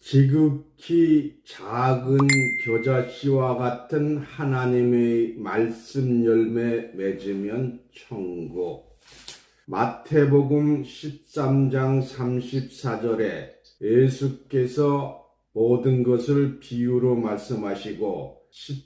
지극히 작은 겨자씨와 같은 하나님의 말씀 열매 맺으면 천국. 마태복음 13장 34절에 예수께서 모든 것을 비유로 말씀하시고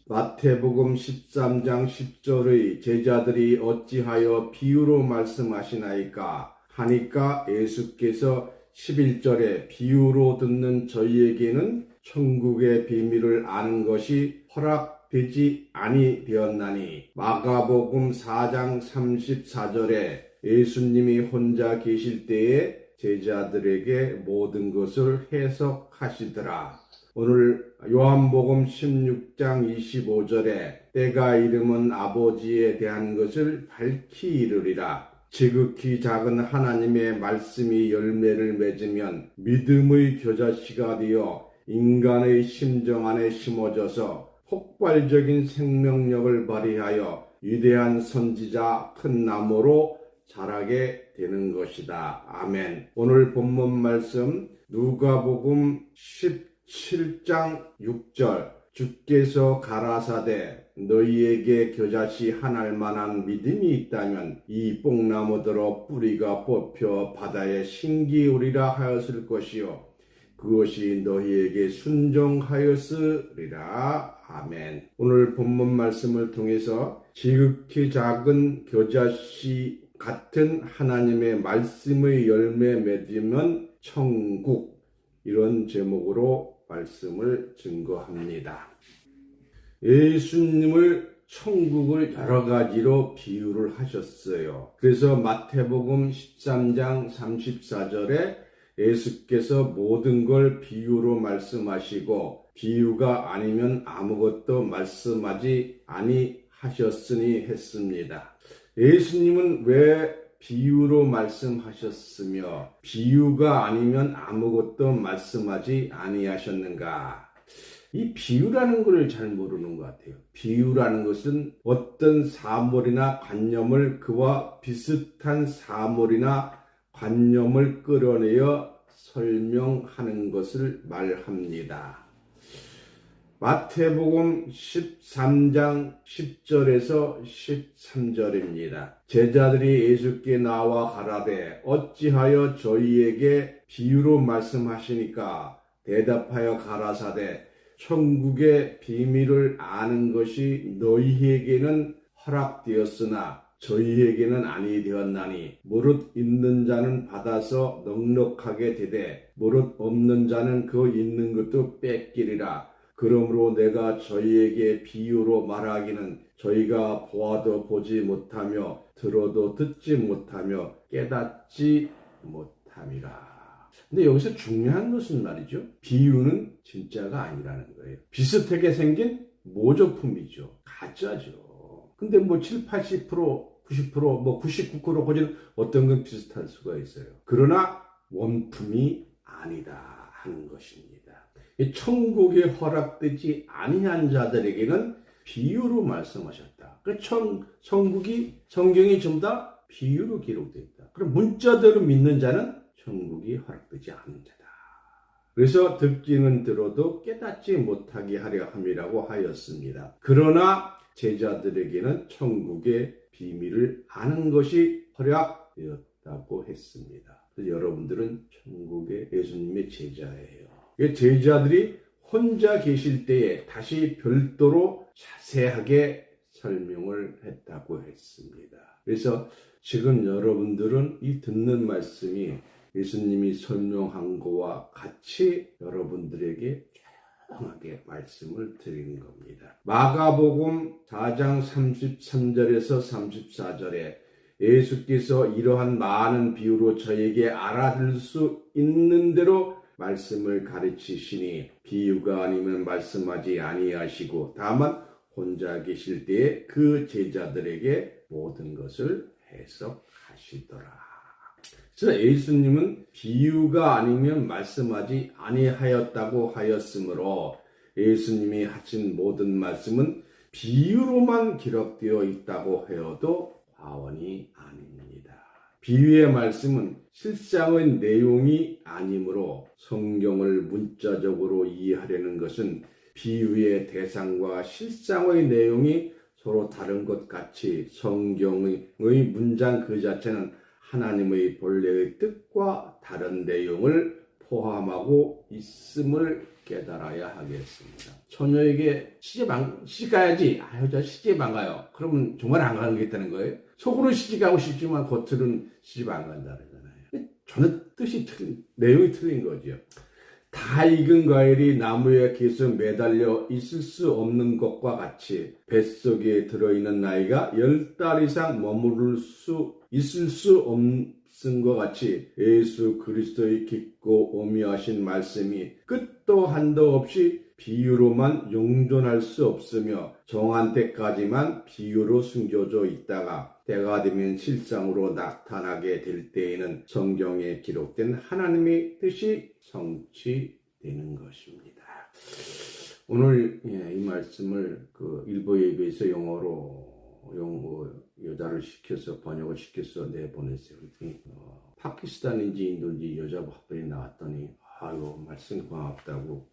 마태복음 13장 10절의 제자들이 어찌하여 비유로 말씀하시나이까 하니까 예수께서 11절에 비유로 듣는 저희에게는 천국의 비밀을 아는 것이 허락되지 아니되었나니. 마가복음 4장 34절에 예수님이 혼자 계실 때에 제자들에게 모든 것을 해석하시더라. 오늘 요한복음 16장 25절에 때가 이르면 아버지에 대한 것을 밝히 이르리라. 지극히 작은 하나님의 말씀이 열매를 맺으면 믿음의 겨자씨가 되어 인간의 심정 안에 심어져서 폭발적인 생명력을 발휘하여 위대한 선지자 큰 나무로 자라게 되는 것이다. 아멘. 오늘 본문 말씀 누가복음 17장 6절 주께서 가라사대 너희에게 겨자씨 하나일 만한 믿음이 있다면 이 뽕나무더러 뿌리가 뽑혀 바다에 심기우리라 하였을 것이요 그것이 너희에게 순종하였으리라. 아멘. 오늘 본문 말씀을 통해서 지극히 작은 겨자씨 같은 하나님의 말씀의 열매 맺으면 천국, 이런 제목으로 말씀을 증거합니다. 예수님을 천국을 여러 가지로 비유를 하셨어요. 그래서 마태복음 13장 34절에 예수께서 모든 걸 비유로 말씀하시고 비유가 아니면 아무것도 말씀하지 아니하셨으니 했습니다. 예수님은 왜 비유로 말씀하셨으며 비유가 아니면 아무것도 말씀하지 아니하셨는가? 이 비유라는 걸 잘 모르는 것 같아요. 비유라는 것은 어떤 사물이나 관념을 그와 비슷한 사물이나 관념을 끌어내어 설명하는 것을 말합니다. 마태복음 13장 10절에서 13절입니다. 제자들이 예수께 나와 가라되 어찌하여 저희에게 비유로 말씀하시니까 대답하여 가라사대 천국의 비밀을 아는 것이 너희에게는 허락되었으나 저희에게는 아니 되었나니 무릇 있는 자는 받아서 넉넉하게 되되 무릇 없는 자는 그 있는 것도 뺏기리라. 그러므로 내가 저희에게 비유로 말하기는 저희가 보아도 보지 못하며 들어도 듣지 못하며 깨닫지 못함이라. 근데 여기서 중요한 것은 말이죠. 비유는 진짜가 아니라는 거예요. 비슷하게 생긴 모조품이죠. 가짜죠. 근데 뭐 7, 80%, 90%, 99% 거진 어떤 건 비슷할 수가 있어요. 그러나 원품이 아니다 하는 것입니다. 천국에 허락되지 아니한 자들에게는 비유로 말씀하셨다. 그 천국이 성경이 전부 다 비유로 기록되어 있다. 그럼 문자대로 믿는 자는 천국이 허락되지 않은 자다. 그래서 듣기는 들어도 깨닫지 못하게 하려 함이라고 하였습니다. 그러나 제자들에게는 천국의 비밀을 아는 것이 허락되었다고 했습니다. 그래서 여러분들은 천국의 예수님의 제자예요. 제자들이 혼자 계실 때에 다시 별도로 자세하게 설명을 했다고 했습니다. 그래서 지금 여러분들은 이 듣는 말씀이 예수님이 설명한 것과 같이 여러분들에게 조용하게 말씀을 드리는 겁니다. 마가복음 4장 33절에서 34절에 예수께서 이러한 많은 비유로 저에게 알아들 수 있는 대로 말씀을 가르치시니 비유가 아니면 말씀하지 아니하시고 다만 혼자 계실 때에 그 제자들에게 모든 것을 해석하시더라. 그래서 예수님은 비유가 아니면 말씀하지 아니하였다고 하였으므로 예수님이 하신 모든 말씀은 비유로만 기록되어 있다고 하여도 과언이 아닙니다. 비유의 말씀은 실상의 내용이 아니므로 성경을 문자적으로 이해하려는 것은 비유의 대상과 실상의 내용이 서로 다른 것 같이 성경의 문장 그 자체는 하나님의 본래의 뜻과 다른 내용을 포함하고 있음을 깨달아야 하겠습니다. 처녀에게 시집 가야지. 여자 시집 안 가요. 그러면 정말 안 가겠다는 거예요. 속으로 시집 가고 싶지만 겉으로는 시집 안 간다 그러잖아요. 전혀 내용이 틀린 거죠. 다 익은 과일이 나무에 계속 매달려 있을 수 없는 것과 같이 뱃속에 들어있는 나이가 10달 이상 있을 수 없은 것 같이 예수 그리스도의 깊고 오묘하신 말씀이 끝도 한도 없이 비유로만 용존할 수 없으며 정한 때까지만 비유로 숨겨져 있다가 때가 되면 실상으로 나타나게 될 때에는 성경에 기록된 하나님의 뜻이 성취되는 것입니다. 오늘 이 말씀을 일부 예배에서 영어 여자를 시켜서 번역을 시켜서 내보냈어요. 파키스탄인지 인도인지 여자 학벌이 나왔더니 말씀 고맙다고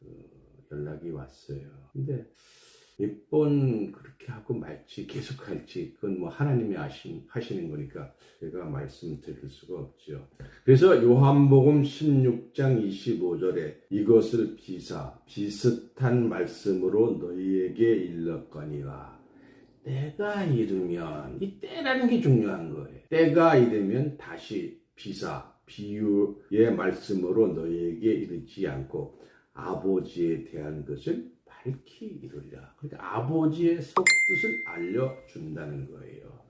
연락이 왔어요. 근데 몇 번 그렇게 하고 말지 계속 할지 그건 하나님이 하시는 거니까 제가 말씀드릴 수가 없죠. 그래서 요한복음 16장 25절에 이것을 비슷한 말씀으로 너희에게 일렀거니와 때가 이르면, 이 때라는 게 중요한 거예요. 때가 이르면 다시 비유의 말씀으로 너희에게 이르지 않고 아버지에 대한 것을 밝히 이루리라. 그러니까 아버지의 속뜻을 알려준다는 거예요.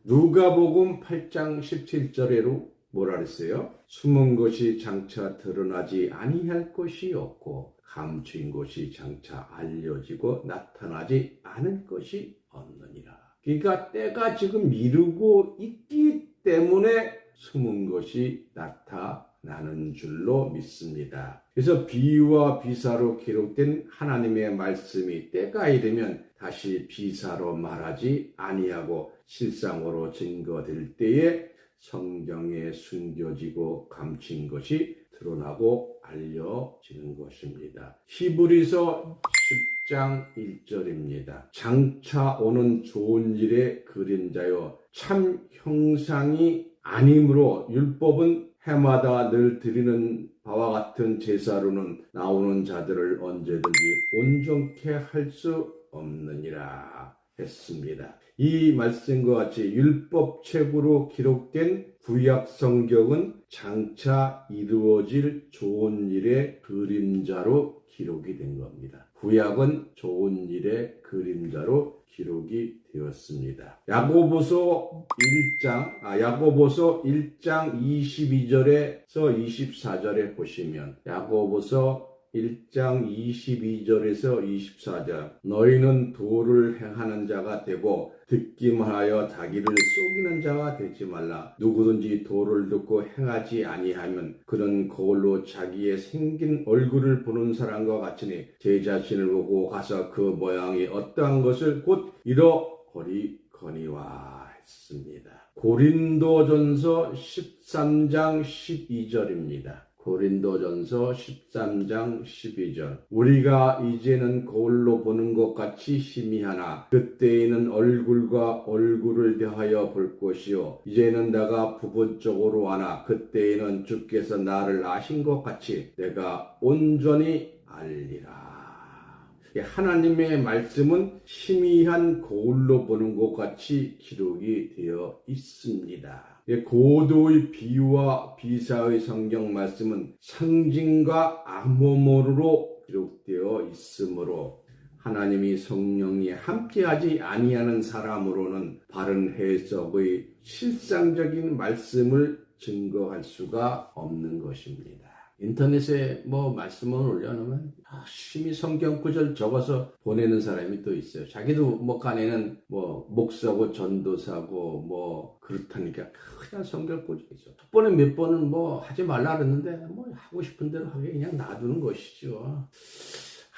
누가복음 8장 17절에로 뭐라 그랬어요? 숨은 것이 장차 드러나지 아니할 것이 없고 감추인 것이 장차 알려지고 나타나지 않을 것이 없느니라. 그러니까 때가 지금 이르고 있기 때문에 숨은 것이 나타나는 줄로 믿습니다. 그래서 비유와 비사로 기록된 하나님의 말씀이 때가 이르면 다시 비사로 말하지 아니하고 실상으로 증거될 때에 성경에 숨겨지고 감춘 것이 드러나고 알려지는 것입니다. 히브리서 10장 1절입니다. 장차 오는 좋은 일의 그림자여 참 형상이 아니므로 율법은 해마다 늘 드리는 바와 같은 제사로는 나오는 자들을 언제든지 온전케 할 수 없느니라 했습니다. 이 말씀과 같이 율법책으로 기록된 구약 성경은 장차 이루어질 좋은 일의 그림자로 기록이 된 겁니다. 구약은 좋은 일의 그림자로 기록이 되었습니다. 야고보서 1장 22절에서 24절에 보시면 야고보서 1장 22절에서 24절 너희는 도를 행하는 자가 되고 듣기만 하여 자기를 속이는 자가 되지 말라. 누구든지 도를 듣고 행하지 아니하면 그는 거울로 자기의 생긴 얼굴을 보는 사람과 같으니 제 자신을 보고 가서 그 모양이 어떠한 것을 곧 잃어버리거니와 했습니다. 고린도전서 13장 12절입니다. 고린도전서 13장 12절 우리가 이제는 거울로 보는 것 같이 희미하나 그때에는 얼굴과 얼굴을 대하여 볼 것이요 이제는 내가 부분적으로 하나 그때에는 주께서 나를 아신 것 같이 내가 온전히 알리라. 하나님의 말씀은 희미한 거울로 보는 것 같이 기록이 되어 있습니다. 고도의 비유와 비사의 성경 말씀은 상징과 암호모로 기록되어 있으므로 하나님이 성령이 함께하지 아니하는 사람으로는 바른 해석의 실상적인 말씀을 증거할 수가 없는 것입니다. 인터넷에 말씀을 올려놓으면 열심히 성경 구절 적어서 보내는 사람이 또 있어요. 자기도 간에는 목사고 전도사고 그렇다니까 그냥 성경 구절 있어. 첫 번에 몇 번은 하지 말라 그랬는데 하고 싶은 대로 하게 그냥 놔두는 것이죠.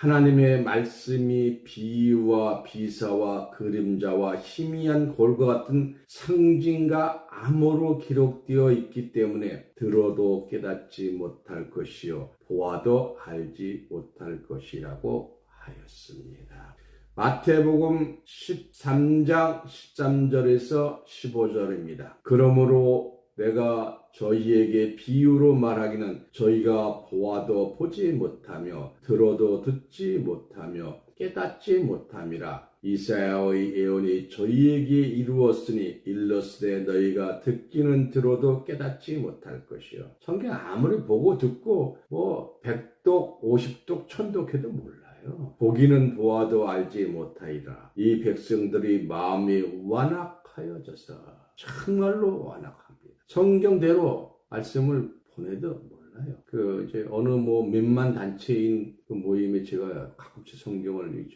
하나님의 말씀이 비유와 비사와 그림자와 희미한 골과 같은 상징과 암호로 기록되어 있기 때문에 들어도 깨닫지 못할 것이요 보아도 알지 못할 것이라고 하였습니다. 마태복음 13장 13절에서 15절입니다. 그러므로 내가 저희에게 비유로 말하기는 저희가 보아도 보지 못하며 들어도 듣지 못하며 깨닫지 못함이라. 이사야의 예언이 저희에게 이루었으니 일렀으되 너희가 듣기는 들어도 깨닫지 못할 것이요. 성경 아무리 보고 듣고 100독 50독 1000독 해도 몰라요. 보기는 보아도 알지 못하리라. 이 백성들이 마음이 완악하여져서 정말로 완악합니다. 성경대로 말씀을 보내도 몰라요. 이제 어느 몇만 단체인 그 모임에 제가 가끔씩 성경을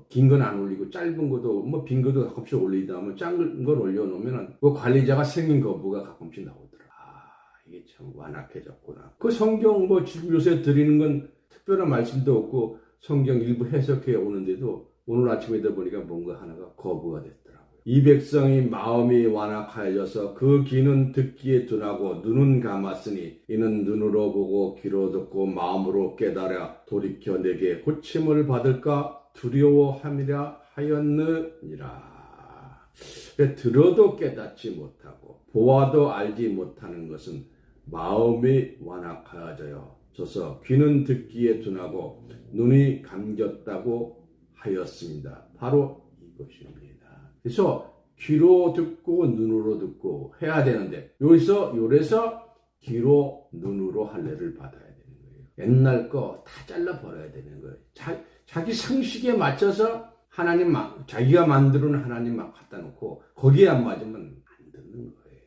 긴 건 안 올리고 짧은 것도 빈 것도 가끔씩 올리다 하면 짧은 걸 올려놓으면 그 관리자가 생긴 거부가 가끔씩 나오더라. 이게 참 완악해졌구나. 그 성경 지금 요새 드리는 건 특별한 말씀도 없고 성경 일부 해석해 오는데도 오늘 아침에 보니까 뭔가 하나가 거부가 됐더라고요. 이 백성이 마음이 완악하여져서 그 귀는 듣기에 둔하고 눈은 감았으니 이는 눈으로 보고 귀로 듣고 마음으로 깨달아 돌이켜 내게 고침을 받을까 두려워함이라 하였느니라. 들어도 깨닫지 못하고 보아도 알지 못하는 것은 마음이 완악하여져서 귀는 듣기에 둔하고 눈이 감겼다고 하였습니다. 바로 이것입니다. 그래서 귀로 듣고 눈으로 듣고 해야 되는데 요래서 귀로 눈으로 할례를 받아야 되는 거예요. 옛날 거 다 잘라 버려야 되는 거예요. 자기 상식에 맞춰서 하나님 자기가 만드는 하나님 막 갖다 놓고 거기에 안 맞으면 안 듣는 거예요.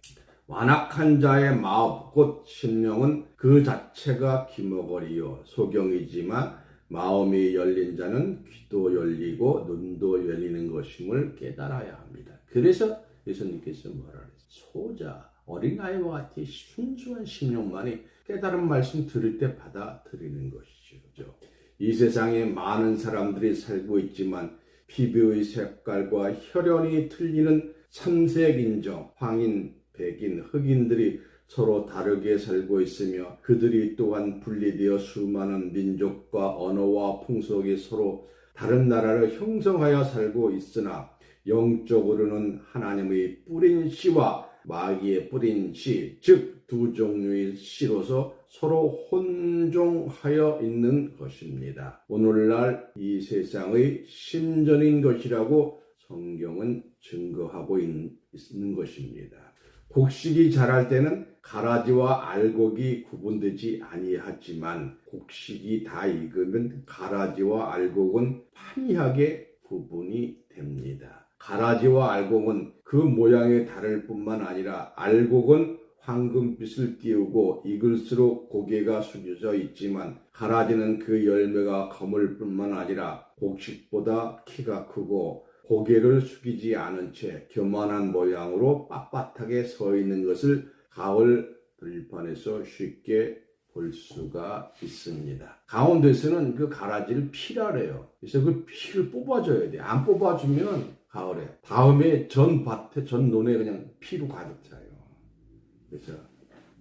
완악한 자의 마음 곧 심령은 그 자체가 기머거리요 소경이지만 마음이 열린 자는 귀도 열리고 눈도 열리는 것임을 깨달아야 합니다. 그래서 예수님께서 뭐라 그랬어요? 소자, 어린아이와 같이 순수한 심령만이 깨달은 말씀 들을 때 받아들이는 것이죠. 이 세상에 많은 사람들이 살고 있지만 피부의 색깔과 혈연이 틀리는 삼색인종, 황인, 백인, 흑인들이 서로 다르게 살고 있으며 그들이 또한 분리되어 수많은 민족과 언어와 풍속이 서로 다른 나라를 형성하여 살고 있으나 영적으로는 하나님의 뿌린 씨와 마귀의 뿌린 씨, 즉 두 종류의 씨로서 서로 혼종하여 있는 것입니다. 오늘날 이 세상의 심전인 것이라고 성경은 증거하고 있는 것입니다. 곡식이 자랄 때는 가라지와 알곡이 구분되지 아니하지만 곡식이 다 익으면 가라지와 알곡은 판이하게 구분이 됩니다. 가라지와 알곡은 그 모양이 다를 뿐만 아니라 알곡은 황금빛을 띄우고 익을수록 고개가 숙여져 있지만 가라지는 그 열매가 검을 뿐만 아니라 곡식보다 키가 크고 고개를 숙이지 않은 채 교만한 모양으로 빳빳하게 서 있는 것을 가을 들판에서 쉽게 볼 수가 있습니다. 강원도에서는 그 가라지를 피라래요. 그래서 그 피를 뽑아줘야 돼. 안 뽑아주면 가을에 다음에 전 밭에 전 논에 그냥 피로 가득 차요. 그래서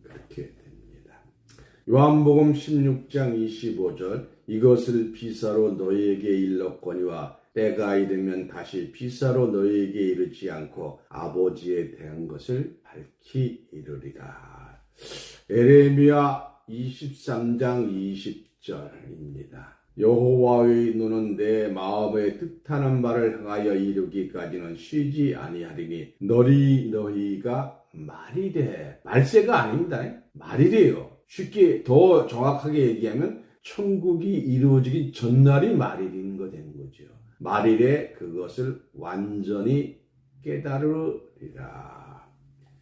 그렇게 됩니다. 요한복음 16장 25절 이것을 비사로 너희에게 일렀거니와 때가 이르면 다시 비사로 너희에게 이르지 않고 아버지에 대한 것을 밝히 이르리라. 에레미야 23장 20절입니다. 여호와의 눈은 내 마음에 뜻하는 바를 향하여 이루기까지는 쉬지 아니하리니 너희가 말이래. 말세가 아닙니다. 말이래요. 쉽게 더 정확하게 얘기하면 천국이 이루어지기 전날이 말일인 거 되는 거죠. 말일에 그것을 완전히 깨달으리라.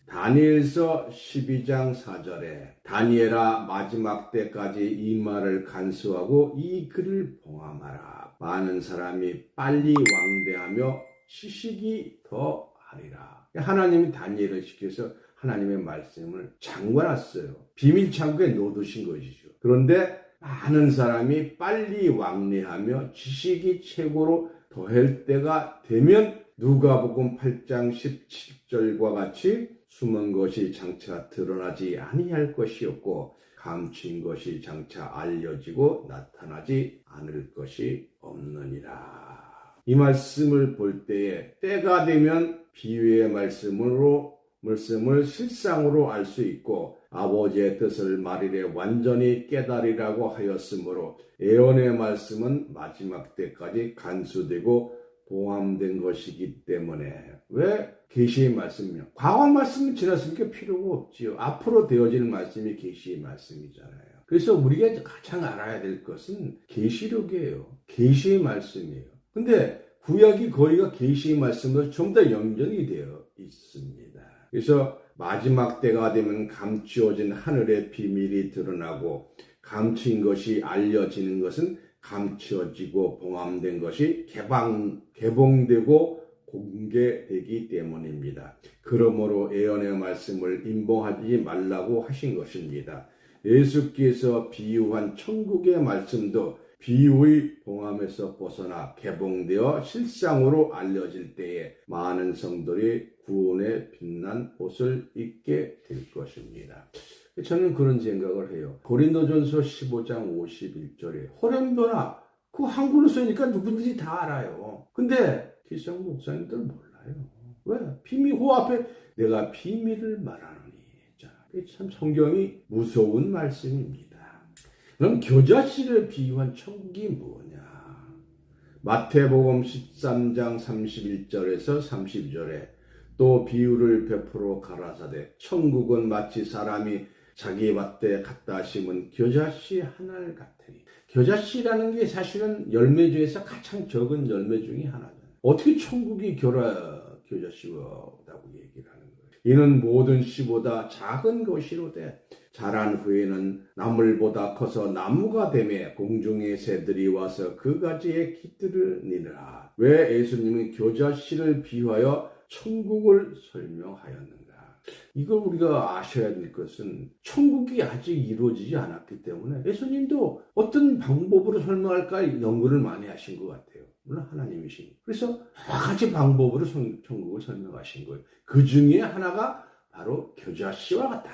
다니엘서 12장 4절에 다니엘아 마지막 때까지 이 말을 간수하고 이 글을 봉함하라. 많은 사람이 빨리 왕대하며 지식이 더 하리라. 하나님이 다니엘을 시켜서 하나님의 말씀을 잠궈놨어요. 비밀 창고에 넣어두신 것이죠. 그런데 많은 사람이 빨리 왕래하며 지식이 최고로 더할 때가 되면 누가복음 8장 17절과 같이 숨은 것이 장차 드러나지 아니할 것이었고 감추인 것이 장차 알려지고 나타나지 않을 것이 없느니라. 이 말씀을 볼 때에 때가 되면 비유의 말씀을 실상으로 알 수 있고 아버지의 뜻을 말일에 완전히 깨달으라고 하였으므로 예언의 말씀은 마지막 때까지 간수되고 봉함된 것이기 때문에 왜 계시의 말씀이요? 과거 말씀은 지났으니까 필요가 없지요. 앞으로 되어질 말씀이 계시의 말씀이잖아요. 그래서 우리가 가장 알아야 될 것은 계시록이에요. 계시의 말씀이에요. 근데 구약이 거의가 계시의 말씀으로 전부 다 연결이 되어 있습니다. 그래서 마지막 때가 되면 감추어진 하늘의 비밀이 드러나고 감추인 것이 알려지는 것은 감추어지고 봉함된 것이 개봉되고 공개되기 때문입니다. 그러므로 예언의 말씀을 임봉하지 말라고 하신 것입니다. 예수께서 비유한 천국의 말씀도 비유의 봉함에서 벗어나 개봉되어 실상으로 알려질 때에 많은 성도들이 구원의 빛난 옷을 입게 될 것입니다. 저는 그런 생각을 해요. 고린도전서 15장 51절에 호렘도나 그 한글로 쓰니까 누구든지 다 알아요. 근데 기성 목사님들 몰라요. 왜? 비밀 호 앞에 내가 비밀을 말하노니 했잖아. 참 성경이 무서운 말씀입니다. 그럼 겨자씨를 비유한 천국이 뭐냐? 마태복음 13장 31절에서 32절에 또 비유를 베풀어 가라사대 천국은 마치 사람이 자기 밭에 갖다 심은 겨자씨 하나를 같으니 겨자씨라는 게 사실은 열매 중에서 가장 적은 열매 중에 하나잖아요. 어떻게 천국이 겨자씨라고 얘기를 하는 거예요? 이는 모든 씨보다 작은 것이로되 자란 후에는 나물보다 커서 나무가 되매 공중의 새들이 와서 그 가지에 깃들으니라. 왜 예수님은 겨자씨를 비유하여 천국을 설명하였는가? 이걸 우리가 아셔야 될 것은 천국이 아직 이루어지지 않았기 때문에 예수님도 어떤 방법으로 설명할까 연구를 많이 하신 것 같아요. 물론 하나님이신. 그래서 여러 가지 방법으로 천국을 설명하신 거예요. 그 중에 하나가 바로 겨자씨와 같다.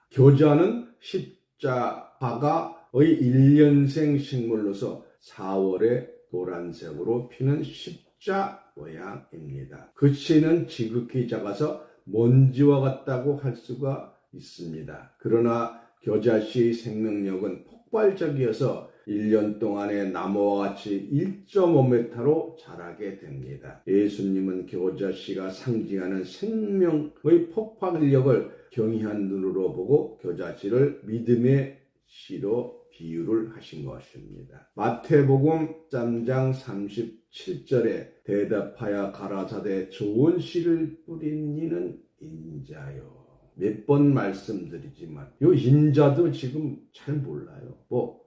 겨자는 십자가의 1년생 식물로서 4월에 노란색으로 피는 십자 모양입니다. 그 씨는 지극히 작아서 먼지와 같다고 할 수가 있습니다. 그러나 겨자씨의 생명력은 폭발적이어서 1년 동안에 나무와 같이 1.5m로 자라게 됩니다. 예수님은 겨자씨가 상징하는 생명의 폭발력을 경이한 눈으로 보고 겨자씨를 믿음의 씨로 비유를 하신 것입니다. 마태복음 3장 37절에 대답하여 가라사대 좋은 씨를 뿌린 이는 인자요. 몇 번 말씀드리지만 요 인자도 지금 잘 몰라요.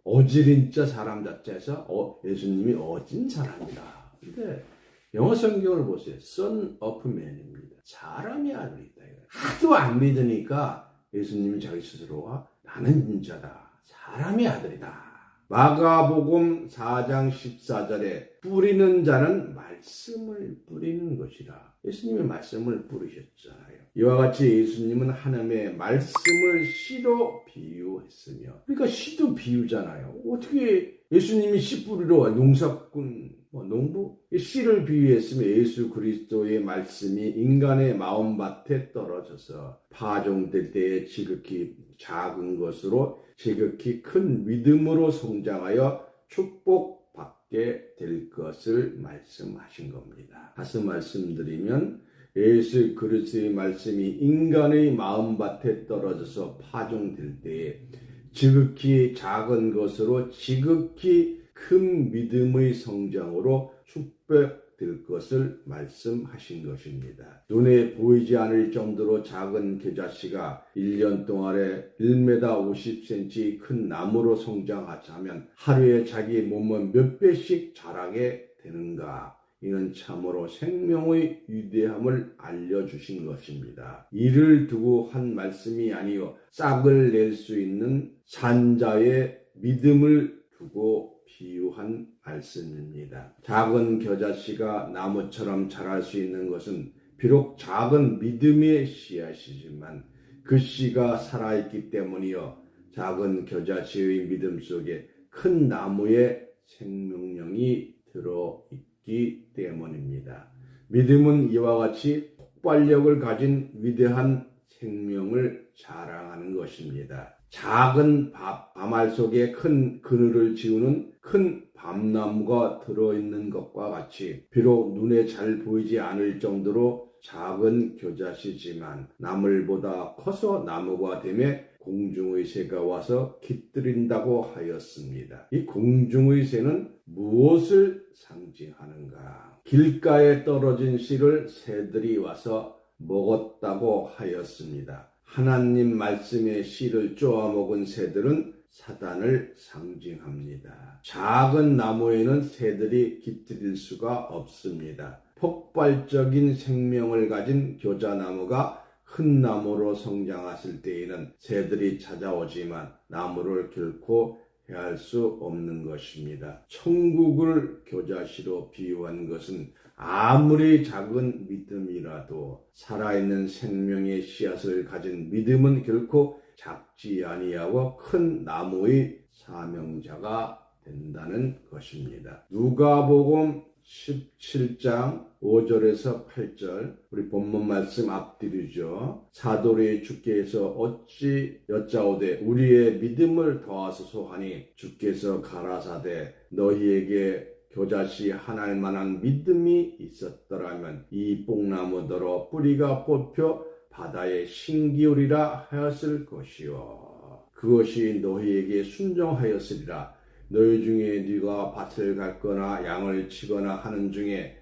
어질인자 사람 자체에서 예수님이 어진 사람이다. 근데 영어 성경을 보세요. Son of Man입니다. 사람의 아들이다. 하도 안 믿으니까 예수님이 자기 스스로가 나는 인자다. 사람의 아들이다. 마가복음 4장 14절에 뿌리는 자는 말씀을 뿌리는 것이라. 예수님의 말씀을 뿌리셨잖아요. 이와 같이 예수님은 하나님의 말씀을 씨로 비유했으며, 그러니까 씨도 비유잖아요. 어떻게 예수님이 씨 뿌리러 농사꾼, 농부? 씨를 비유했으며 예수 그리스도의 말씀이 인간의 마음밭에 떨어져서 파종될 때에 지극히 작은 것으로 지극히 큰 믿음으로 성장하여 축복받게 될 것을 말씀하신 겁니다. 다시 말씀드리면 예수 그리스도의 말씀이 인간의 마음밭에 떨어져서 파종될 때에 지극히 작은 것으로 지극히 큰 믿음의 성장으로 축복될 것을 말씀하신 것입니다. 눈에 보이지 않을 정도로 작은 겨자씨가 1년 동안에 1m 50cm 큰 나무로 성장하자면 하루에 자기 몸은 몇 배씩 자라게 되는가? 이는 참으로 생명의 위대함을 알려주신 것입니다. 이를 두고 한 말씀이 아니요 싹을 낼 수 있는 산자의 믿음을 두고 비유한 말씀입니다. 작은 겨자씨가 나무처럼 자랄 수 있는 것은 비록 작은 믿음의 씨앗이지만 그 씨가 살아있기 때문이요. 작은 겨자씨의 믿음 속에 큰 나무의 생명력이 들어있기 때문입니다. 믿음은 이와 같이 폭발력을 가진 위대한 생명을 자랑하는 것입니다. 작은 밤알 속에 큰 그늘을 지우는 큰 밤나무가 들어있는 것과 같이 비록 눈에 잘 보이지 않을 정도로 작은 겨자씨지만 나물보다 커서 나무가 되매 공중의 새가 와서 깃들인다고 하였습니다. 이 공중의 새는 무엇을 상징하는가? 길가에 떨어진 씨를 새들이 와서 먹었다고 하였습니다. 하나님 말씀의 씨를 쪼아먹은 새들은 사단을 상징합니다. 작은 나무에는 새들이 깃들일 수가 없습니다. 폭발적인 생명을 가진 겨자나무가 큰 나무로 성장했을 때에는 새들이 찾아오지만 나무를 결코 해할 수 없는 것입니다. 천국을 겨자씨로 비유한 것은 아무리 작은 믿음이라도 살아있는 생명의 씨앗을 가진 믿음은 결코 작지 아니하고 큰 나무의 사명자가 된다는 것입니다. 누가복음 17장 5절에서 8절 우리 본문 말씀 앞뒤르죠. 사도리 주께서 어찌 여짜오되 우리의 믿음을 더하소서 하니 주께서 가라사대 너희에게 겨자씨 하나일 만한 믿음이 있었더라면 이 뽕나무더러 뿌리가 뽑혀 바다에 심기우리라 하였을 것이요 그것이 너희에게 순종하였으리라. 너희 중에 네가 밭을 갈거나 양을 치거나 하는 중에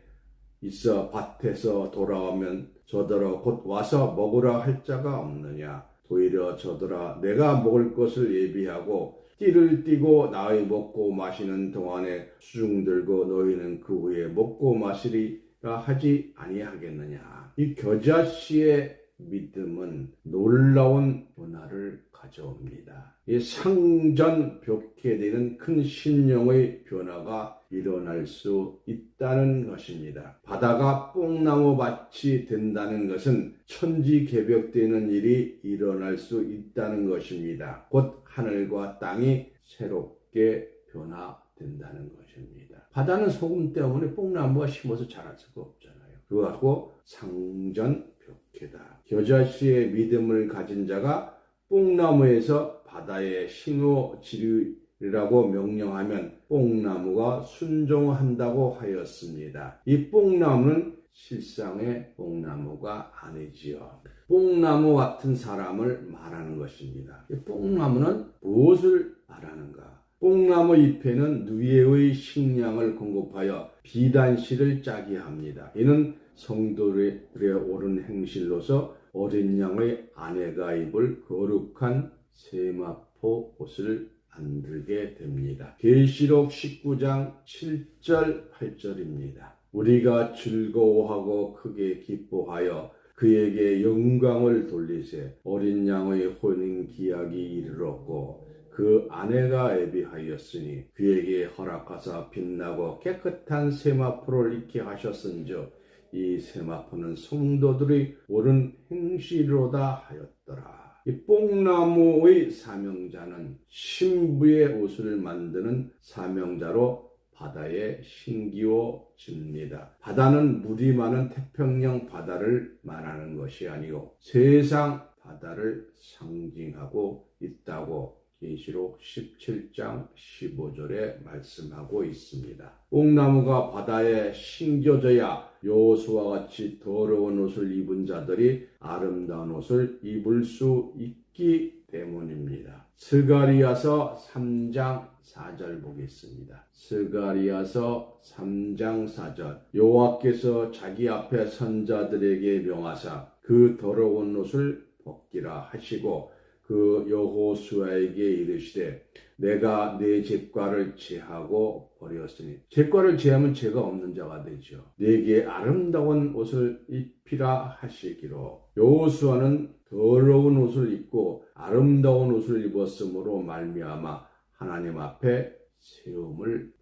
있어 밭에서 돌아오면 저더러 곧 와서 먹으라 할 자가 없느냐. 오히려 저더러 내가 먹을 것을 예비하고 띠를 띠고 나의 먹고 마시는 동안에 수중 들고 너희는 그 후에 먹고 마시리라 하지 아니하겠느냐. 이 겨자씨의 믿음은 놀라운 변화를 가져옵니다. 이 상전벽해되는 큰 심령의 변화가 일어날 수 있다는 것입니다. 바다가 뽕나무밭이 된다는 것은 천지개벽되는 일이 일어날 수 있다는 것입니다. 곧 하늘과 땅이 새롭게 변화된다는 것입니다. 바다는 소금 때문에 뽕나무가 심어서 자랄 수가 없잖아요. 그거하고 상전벽해다. 겨자씨의 믿음을 가진 자가 뽕나무에서 바다에 심어지리라고 명령하면 뽕나무가 순종한다고 하였습니다. 이 뽕나무는 실상의 뽕나무가 아니지요. 뽕나무 같은 사람을 말하는 것입니다. 이 뽕나무는 무엇을 말하는가? 뽕나무 잎에는 누에의 식량을 공급하여 비단실을 짜게 합니다. 이는 성도들의 옳은 행실로서 어린 양의 아내가 입을 거룩한 세마포 옷을 만들게 됩니다. 계시록 19장 7절 8절입니다. 우리가 즐거워하고 크게 기뻐하여 그에게 영광을 돌리세 어린 양의 혼인 기약이 이르렀고 그 아내가 예비하였으니 그에게 허락하사 빛나고 깨끗한 세마포를 입게 하셨은즉 이 세마포는 성도들의 옳은 행실로다 하였더라. 이 뽕나무의 사명자는 신부의 옷을 만드는 사명자로 바다에 심기워집니다. 바다는 물이 많은 태평양 바다를 말하는 것이 아니고 세상 바다를 상징하고 있다고 계시록 17장 15절에 말씀하고 있습니다. 뽕나무가 바다에 심겨져야 여호수아와 같이 더러운 옷을 입은 자들이 아름다운 옷을 입을 수 있기 때문입니다. 스가리야서 3장 4절 보겠습니다. 스가리야서 3장 4절 여호와께서 자기 앞에 선자들에게 명하사 그 더러운 옷을 벗기라 하시고 그 여호수아에게 이르시되 내가 내 제과를 제하고 버렸으니 제과를 제하면 죄가 없는 자가 되죠. 내게 아름다운 옷을 입히라 하시기로 여호수아는 더러운 옷을 입고 아름다운 옷을 입었으므로 말미암아 하나님 앞에 세움을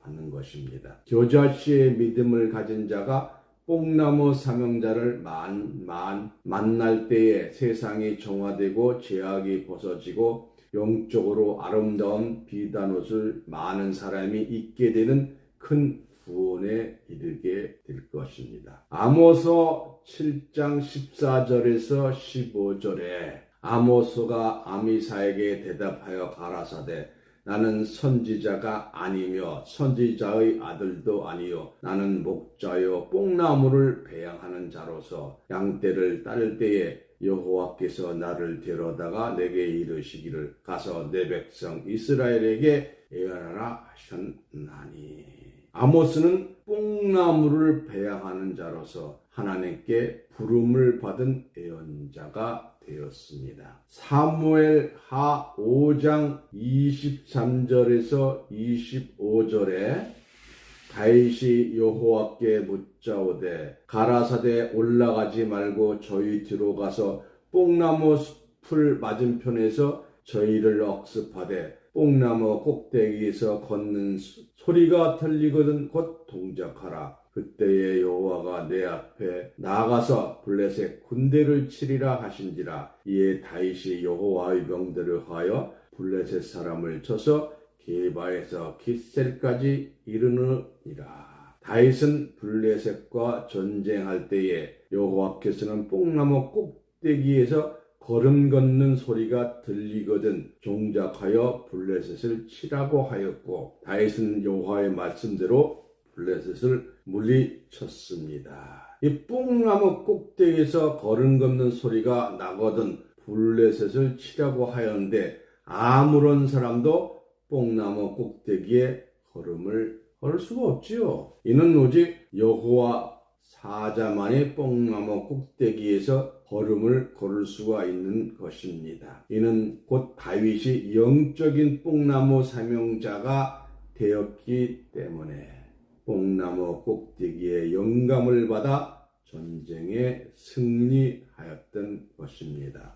받는 것입니다. 겨자씨의 믿음을 가진 자가 뽕나무 사명자를 만날 때에 세상이 정화되고 죄악이 벗어지고 영적으로 아름다운 비단옷을 많은 사람이 입게 되는 큰 구원에 이르게 될 것입니다. 아모스 7장 14절에서 15절에 아모스가 아미사에게 대답하여 가라사대 나는 선지자가 아니며 선지자의 아들도 아니요 나는 목자요 뽕나무를 배양하는 자로서 양떼를 따를 때에 여호와께서 나를 데려다가 내게 이르시기를 가서 내 백성 이스라엘에게 예언하라 하셨나니. 아모스는 뽕나무를 배양하는 자로서 하나님께 부름을 받은 예언자가 되었습니다. 사무엘 하 5장 23절에서 25절에 다윗이 여호와께 묻자오되 가라사대 올라가지 말고 저희 뒤로 가서 뽕나무 풀 맞은편에서 저희를 억습하되 뽕나무 꼭대기에서 걷는 소리가 들리거든 곧 동작하라. 그때에 여호와가 내 앞에 나아가서 블레셋 군대를 치리라 하신지라. 이에 다윗이 여호와의 명대로 하여 블레셋 사람을 쳐서 게바에서 깃셀까지 이르느니라. 다윗은 블레셋과 전쟁할 때에 여호와께서는 뽕나무 꼭대기에서 걸음 걷는 소리가 들리거든 종작하여 블레셋을 치라고 하였고 다윗은 여호와의 말씀대로 블레셋을 물리쳤습니다. 이 뽕나무 꼭대기에서 걸음 걷는 소리가 나거든 블레셋을 치라고 하였는데 아무런 사람도 뽕나무 꼭대기에 걸음을 걸 수가 없지요. 이는 오직 여호와 사자만이 뽕나무 꼭대기에서 걸음을 걸을 수가 있는 것입니다. 이는 곧 다윗이 영적인 뽕나무 사명자가 되었기 때문에 뽕나무 꼭대기에 영감을 받아 전쟁에 승리하였던 것입니다.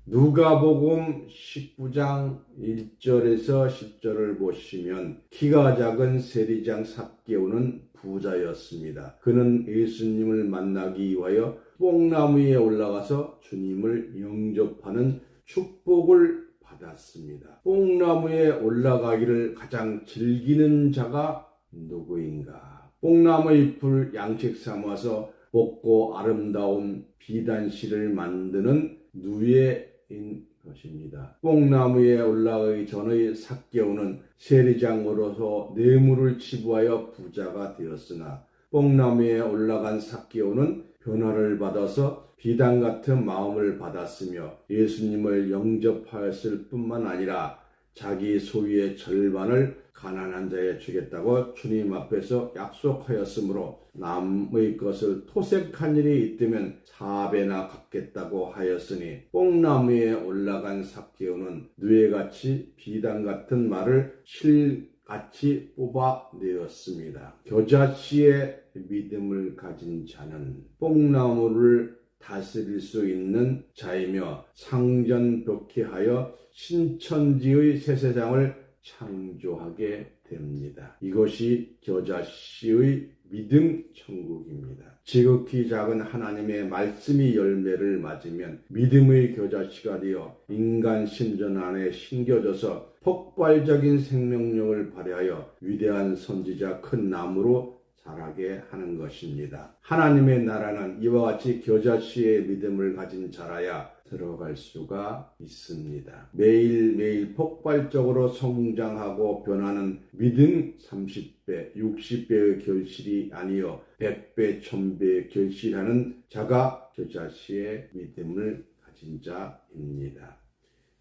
누가복음 19장 1절에서 10절을 보시면 키가 작은 세리장 삭개오는 부자였습니다. 그는 예수님을 만나기 위하여 뽕나무 위에 올라가서 주님을 영접하는 축복을 받았습니다. 뽕나무에 올라가기를 가장 즐기는 자가 누구인가? 뽕나무 잎을 양식 삼아서 볶고 아름다운 비단실을 만드는 누에인 것입니다. 뽕나무에 올라가기 전의 삭개오는 세리장으로서 뇌물을 치부하여 부자가 되었으나 뽕나무에 올라간 삭개오는 변화를 받아서 비단 같은 마음을 받았으며 예수님을 영접하였을 뿐만 아니라 자기 소유의 절반을 가난한 자에 주겠다고 주님 앞에서 약속하였으므로 남의 것을 토색한 일이 있다면 4배나 갚겠다고 하였으니 뽕나무에 올라간 삭개오는 누에같이 비단 같은 말을 실같이 뽑아내었습니다. 겨자씨의 믿음을 가진 자는 뽕나무를 다스릴 수 있는 자이며 상전벽해하여 신천지의 새 세상을 창조하게 됩니다. 이것이 겨자씨의 믿음 천국입니다. 지극히 작은 하나님의 말씀이 열매를 맞으면 믿음의 겨자씨가 되어 인간 심전 안에 심겨져서 폭발적인 생명력을 발휘하여 위대한 선지자 큰 나무로 자라게 하는 것입니다. 하나님의 나라는 이와 같이 겨자씨의 믿음을 가진 자라야 들어갈 수가 있습니다. 매일매일 폭발적으로 성장하고 변하는 믿음 30배, 60배의 결실이 아니요 100배, 1000배의 결실하는 자가 겨자씨의 믿음을 가진 자입니다.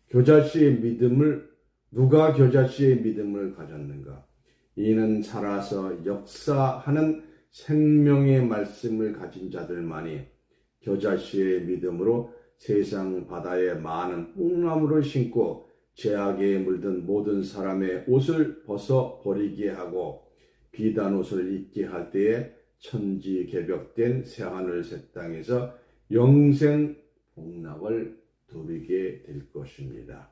겨자씨의 믿음을 누가 겨자씨의 믿음을 가졌는가? 이는 살아서 역사하는 생명의 말씀을 가진 자들만이 겨자씨의 믿음으로 세상 바다에 많은 뽕나무를 심고 죄악에 물든 모든 사람의 옷을 벗어 버리게 하고 비단 옷을 입게 할 때에 천지개벽된 새하늘 새 땅에서 영생 복락을 누리게 될 것입니다.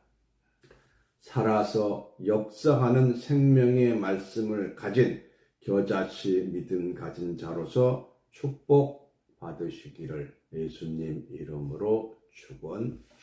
살아서 역사하는 생명의 말씀을 가진 겨자씨 믿음 가진 자로서 축복 받으시기를 예수님 이름으로 축원합니다.